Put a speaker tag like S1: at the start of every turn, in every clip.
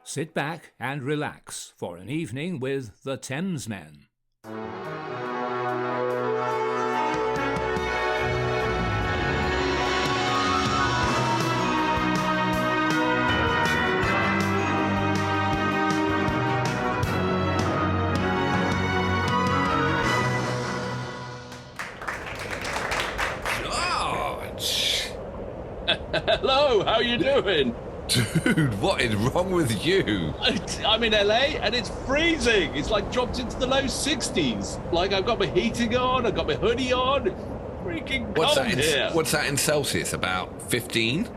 S1: Sit back and relax for an evening with the Thamesmen.
S2: Hello, how you doing?
S3: Dude, what is wrong with you?
S2: I'm in LA and it's freezing. It's like dropped into the low 60s. Like I've got my heating on, I've got my hoodie on. It's freaking cold here.
S3: What's that in Celsius? About 15?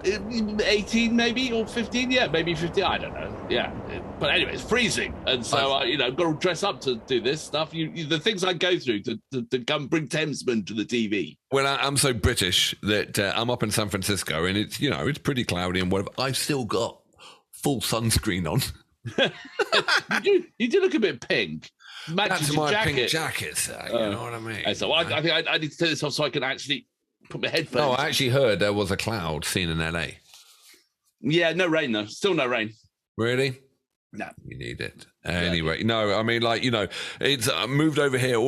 S2: 18 maybe, or 15, yeah, maybe 15, I don't know, yeah. But anyway, it's freezing, and so I've got to dress up to do this stuff. The things I go through to come bring Thamesmen to the TV.
S3: Well, I'm so British that I'm up in San Francisco, and it's it's pretty cloudy and whatever. I've still got full sunscreen on.
S2: you do look a bit pink.
S3: That's my jacket. Pink jacket, sir. You know what I mean?
S2: So I think I need to take this off so I can actually put my headphones.
S3: No, I actually heard there was a cloud seen in LA.
S2: Yeah, no rain though. Still no rain.
S3: Really?
S2: No.
S3: You need it. Anyway, no, I mean, it's moved over here.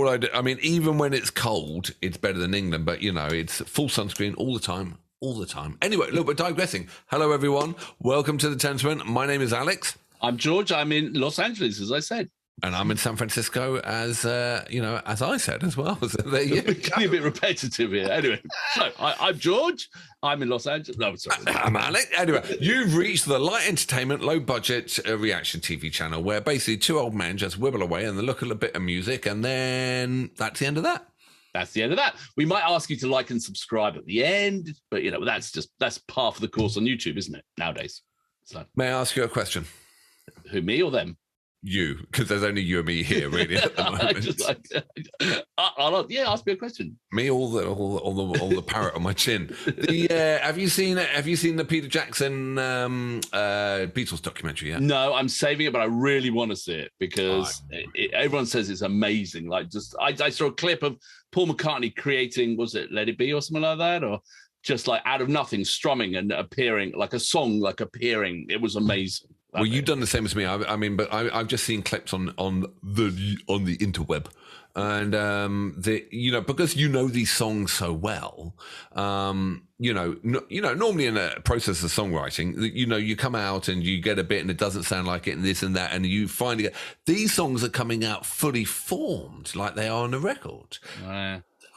S3: Even when it's cold, it's better than England, but, it's full sunscreen all the time. Anyway, look, we're digressing. Hello, everyone. Welcome to the Thamesmen. My name is Alex.
S2: I'm George. I'm in Los Angeles, as I said.
S3: And I'm in San Francisco, as I said as well. So there you go.
S2: Be a bit repetitive here. Anyway, so I'm George. I'm in Los Angeles. No, sorry.
S3: I'm Alex. Anyway, you've reached the light entertainment, low budget reaction TV channel where basically two old men just wibble away and they look at a bit of music, and then that's the end of that.
S2: That's the end of that. We might ask you to like and subscribe at the end, but that's par for the course on YouTube, isn't it? Nowadays. So,
S3: may I ask you a question?
S2: Who, me or them?
S3: You, because there's only you and me here, really, at the moment.
S2: Ask me a question.
S3: Me, all the parrot on my chin. Have you seen the Peter Jackson Beatles documentary yet?
S2: No, I'm saving it, but I really want to see it because everyone says it's amazing. Like, I saw a clip of Paul McCartney creating, was it Let It Be or something like that, or just like out of nothing, strumming and appearing like a song, like appearing. It was amazing.
S3: Well, you've done the same as me. But I've just seen clips on the interweb, and because these songs so well, normally in a process of songwriting, you come out and you get a bit and it doesn't sound like it and this and that, and you find these songs are coming out fully formed like they are on the record.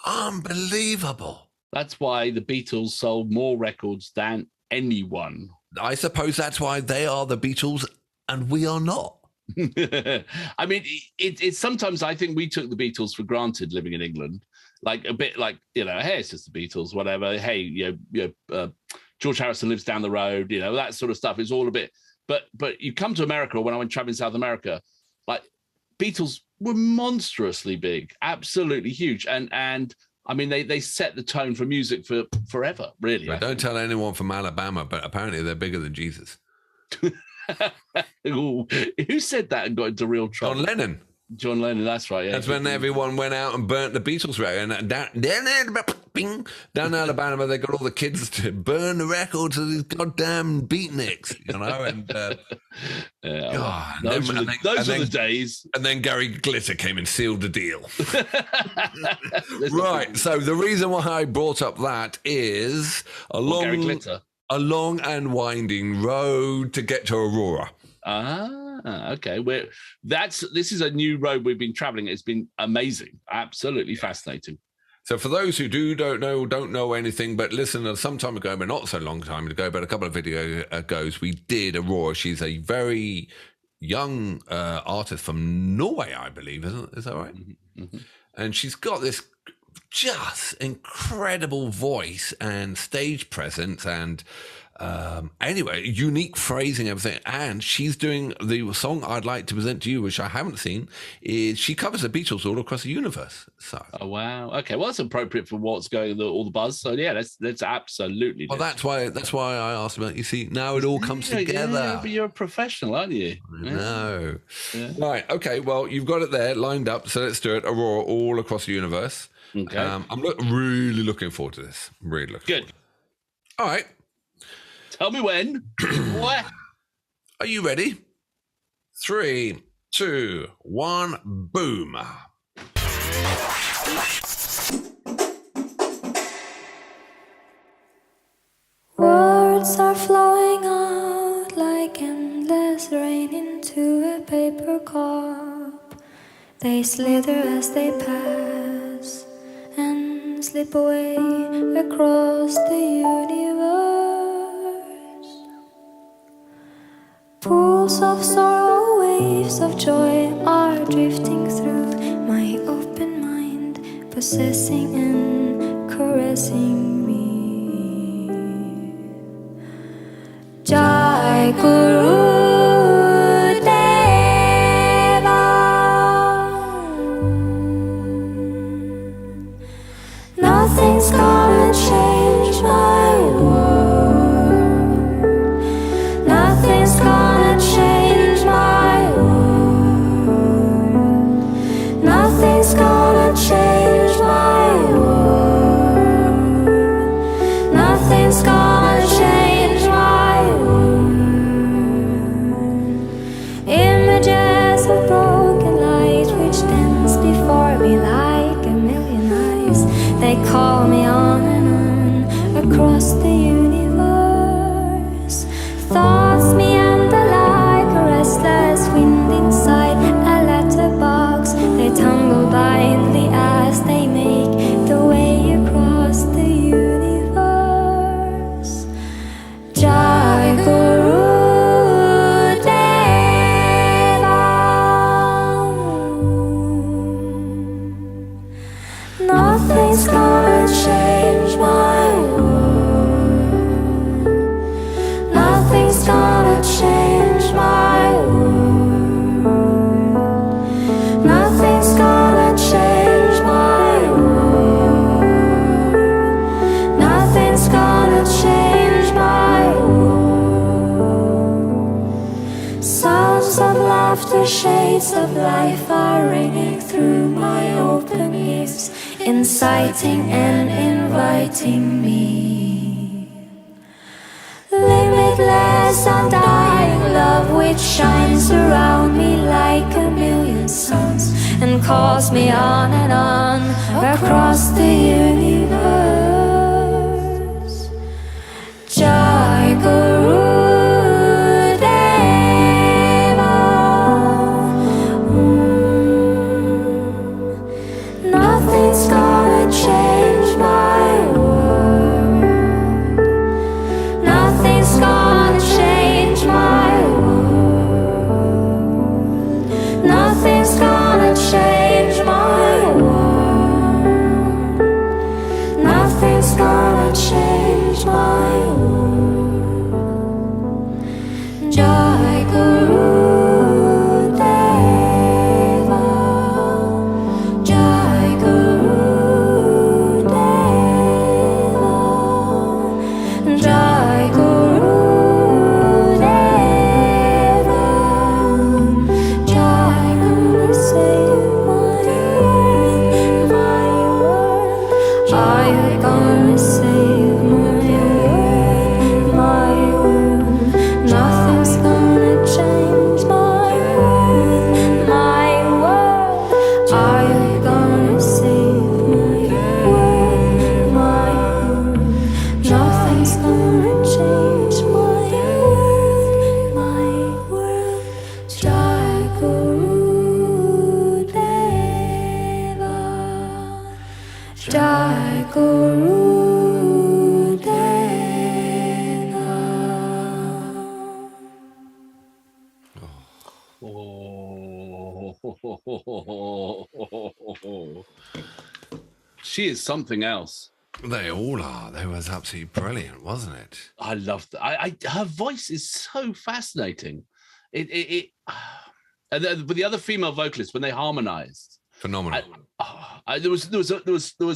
S3: Unbelievable.
S2: That's why the Beatles sold more records than anyone.
S3: I suppose that's why they are the Beatles and we are not.
S2: I mean, it's sometimes I think we took the Beatles for granted living in England, like a bit like, hey, it's just the Beatles, whatever. Hey, George Harrison lives down the road, that sort of stuff is all a bit. But you come to America, when I went traveling South America, like Beatles were monstrously big, absolutely huge. And I mean, they set the tone for music for forever, really.
S3: Don't tell anyone from Alabama, but apparently they're bigger than Jesus.
S2: Ooh, who said that and got into real trouble? John Lennon, that's right. Yeah.
S3: That's when everyone went out and burnt the Beatles record. And down in Alabama, they got all the kids to burn the records of these goddamn beatniks, And
S2: those are the days.
S3: And then Gary Glitter came and sealed the deal. Right. So the reason why I brought up that is a long and winding road to get to Aurora.
S2: Okay. This is a new road we've been traveling. It's been amazing, absolutely fascinating.
S3: So for those who don't know anything, but listen, some time ago, but not so long time ago, but a couple of videos ago, we did Aurora. She's a very young artist from Norway, I believe, is that right? Mm-hmm. And she's got this just incredible voice and stage presence and unique phrasing, everything. And she's doing the song I'd like to present to you, which I haven't seen, is she covers the Beatles all across the universe. So
S2: wow, okay, well, that's appropriate for what's going all the buzz. So yeah, that's absolutely.
S3: Well, that's why I asked about. You see, now it all comes together.
S2: Yeah, but you're a professional, aren't you?
S3: No, right, okay. Well, you've got it there lined up, so let's do it. Aurora all across the universe.
S2: Okay.
S3: I'm really looking forward to this. Really looking
S2: Good.
S3: All right.
S2: Tell me when. What?
S3: Are you ready? 3, 2, 1, boom.
S4: Words are flowing out like endless rain into a paper cup. They slither as they pass and slip away across the universe. Pools of sorrow, waves of joy are drifting through my open mind, possessing and caressing me. Jai Guru Deva. Nothing's gonna change my world. Nothing's gonna change my world. Nothing's gonna change my world. Nothing's gonna change my world. Images of broken light which dance before me like a million eyes. They call me on and on across the universe. Thoughts meander like a restless wind inside a letterbox. They tumble blindly as they make the way across the universe. Jai Guru Deva. Nothing's gonna change my world. Nothing's gonna change my world. Nothing's gonna change my world. Nothing's gonna change my world. Sounds of laughter, shades of life are ringing through my open ears, inciting and inviting me. Limitless, undying love which shines around me like a million suns and calls me on and on across the universe. Jai Guru Deva. Nothing's gonna change my world. Nothing's gonna change my world. Nothing's gonna change my world. Nothing's gonna change my world. Jai Guru Deva. Jai Guru Deva. Jai Guru Deva. Jai Guru save my world. Are you gonna save my world? Nothing's gonna change my world. Are you gonna save my world? Nothing's gonna change my world. Jai Guru Deva. Jai Guru Deva.
S2: Oh. She is something else.
S3: They all are. That was absolutely brilliant, wasn't it?
S2: I love that. Her voice is so fascinating. It and with the other female vocalists when they harmonized,
S3: Phenomenal.
S2: there was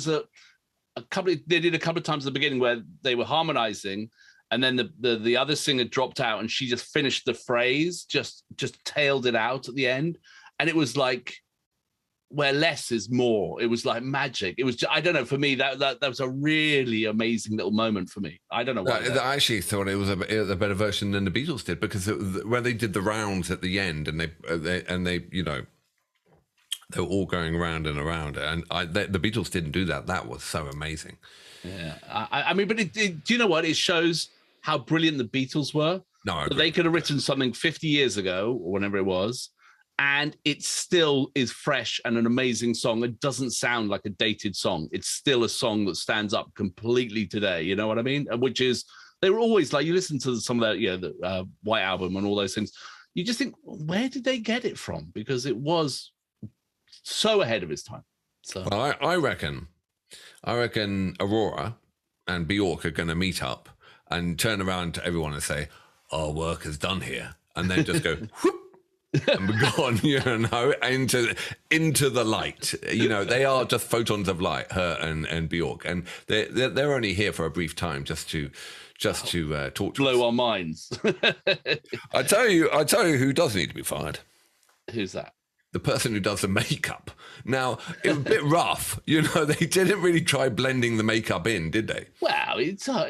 S2: a couple. They did a couple of times at the beginning where they were harmonizing, and then the other singer dropped out, and she just finished the phrase, just tailed it out at the end, and it was like where less is more. It was like magic. It was, I don't know, for me, that was a really amazing little moment for me. I don't know why.
S3: I actually thought it was a better version than the Beatles did, because when they did the rounds at the end, and they you know, they were all going round and around, and the Beatles didn't do that. That was so amazing.
S2: Yeah, I mean, but do you know what? It shows how brilliant the Beatles were.
S3: No,
S2: they could have written something 50 years ago or whenever it was, and it still is fresh and an amazing song. It doesn't sound like a dated song. It's still a song that stands up completely today. You know what I mean? Which is, they were always like, you listen to some of that, the White Album and all those things. You just think, where did they get it from? Because it was so ahead of its time. So
S3: well, I reckon Aurora and Bjork are going to meet up and turn around to everyone and say, "Our work is done here," and then just go whoop, and be gone, into the light. You know, they are just photons of light, her and Bjork, and they're only here for a brief time, just to talk to
S2: blow
S3: us.
S2: our minds.
S3: I tell you who does need to be fired.
S2: Who's that?
S3: The person who does the makeup. Now, it was a bit rough. You know, they didn't really try blending the makeup in, did they?
S2: Wow,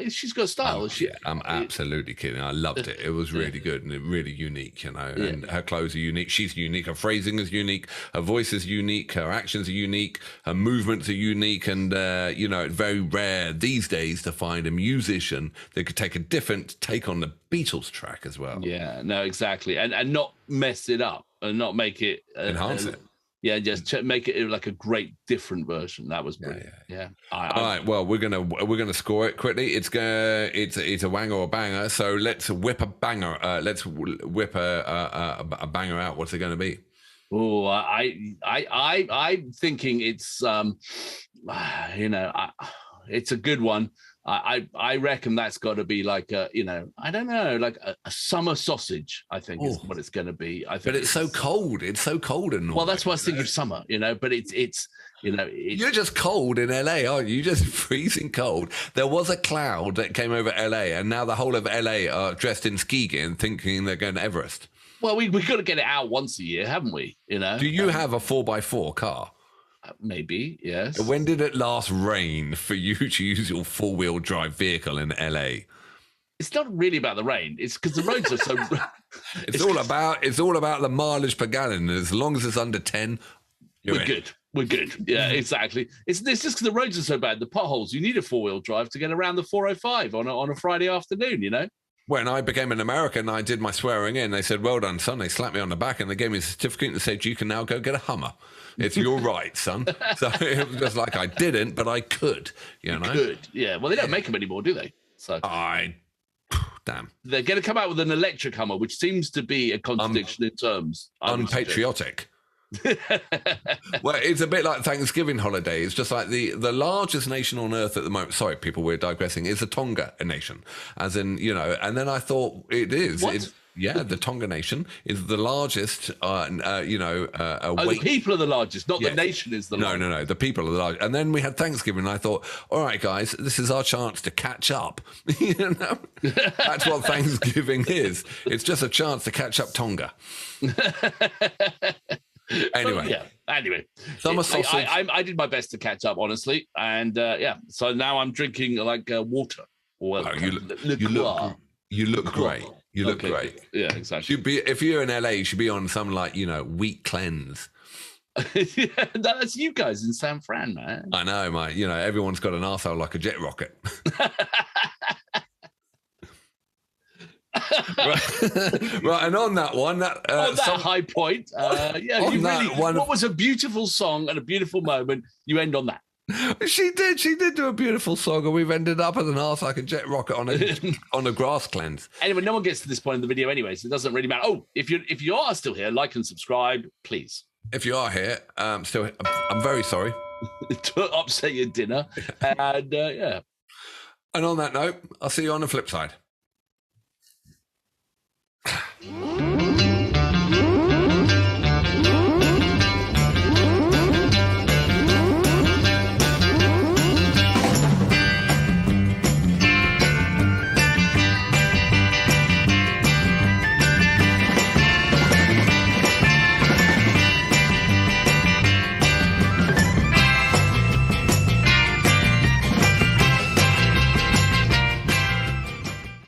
S2: she's got style.
S3: I'm absolutely kidding. I loved it. It was really good and really unique, you know. And her clothes are unique. She's unique. Her phrasing is unique. Her voice is unique. Her actions are unique. Her movements are unique. And, you know, it's very rare these days to find a musician that could take a different take on the Beatles track as well.
S2: Yeah, no, exactly. And not mess it up. And not make it
S3: enhance it.
S2: Yeah, just make it like a great different version. That was brilliant. Yeah.
S3: All right. Well, we're gonna score it quickly. It's a wanger or a banger. So let's whip a banger. Let's whip a banger out. What's it going to be?
S2: Oh, I'm thinking it's it's a good one. I reckon that's got to be like I don't know, like a summer sausage. I think is what it's going to be. I think,
S3: but it's so cold. It's so cold in Norway.
S2: Well, that's why I was thinking summer. But it's
S3: you're just cold in LA, aren't you? You're just freezing cold. There was a cloud that came over LA, and now the whole of LA are dressed in ski gear and thinking they're going to Everest.
S2: Well, we got to get it out once a year, haven't we? Do
S3: you have a 4x4 car?
S2: Maybe, yes.
S3: When did it last rain for you to use your 4-wheel drive vehicle in LA?
S2: It's not really about the rain. It's because the roads are so.
S3: It's all about the mileage per gallon. As long as it's under 10,
S2: we're good. We're good. Yeah, exactly. It's just because the roads are so bad. The potholes. You need a 4-wheel drive to get around the 405 on a Friday afternoon.
S3: When I became an American, I did my swearing in. They said, "Well done, son." They slapped me on the back and they gave me a certificate and said, "You can now go get a Hummer. It's your right, son." So it was just like I didn't, but I could. You
S2: could, yeah. Well, they don't make them anymore, do they? So
S3: damn.
S2: They're going to come out with an electric Hummer, which seems to be a contradiction in terms.
S3: Unpatriotic. Well, it's a bit like Thanksgiving holiday. It's just like the largest nation on earth at the moment. Sorry, people, we're digressing. Is the Tonga nation, as in And then I thought it is.
S2: What?
S3: The Tonga nation is the largest.
S2: The people are the largest, not the nation is the largest.
S3: No. The people are the largest. And then we had Thanksgiving, and I thought, all right, guys, this is our chance to catch up. That's what Thanksgiving is. It's just a chance to catch up Tonga. Anyway, summer sausage.
S2: I did my best to catch up, honestly, and so now I'm drinking like water. Well,
S3: you look great. You look great.
S2: Yeah, exactly.
S3: If you're in LA, you should be on some wheat cleanse.
S2: That's you guys in San Fran, man.
S3: I know, mate. Everyone's got an arsehole like a jet rocket. right, and on that one,
S2: high point, what was a beautiful song and a beautiful moment. You end on that.
S3: She did do a beautiful song, and we've ended up as an arse like a jet rocket on a grass cleanse.
S2: Anyway, no one gets to this point in the video anyway, so it doesn't really matter. Oh, if you are still here, like and subscribe, please.
S3: If you are here, I'm very sorry
S2: to upset your dinner, and
S3: And on that note, I'll see you on the flip side.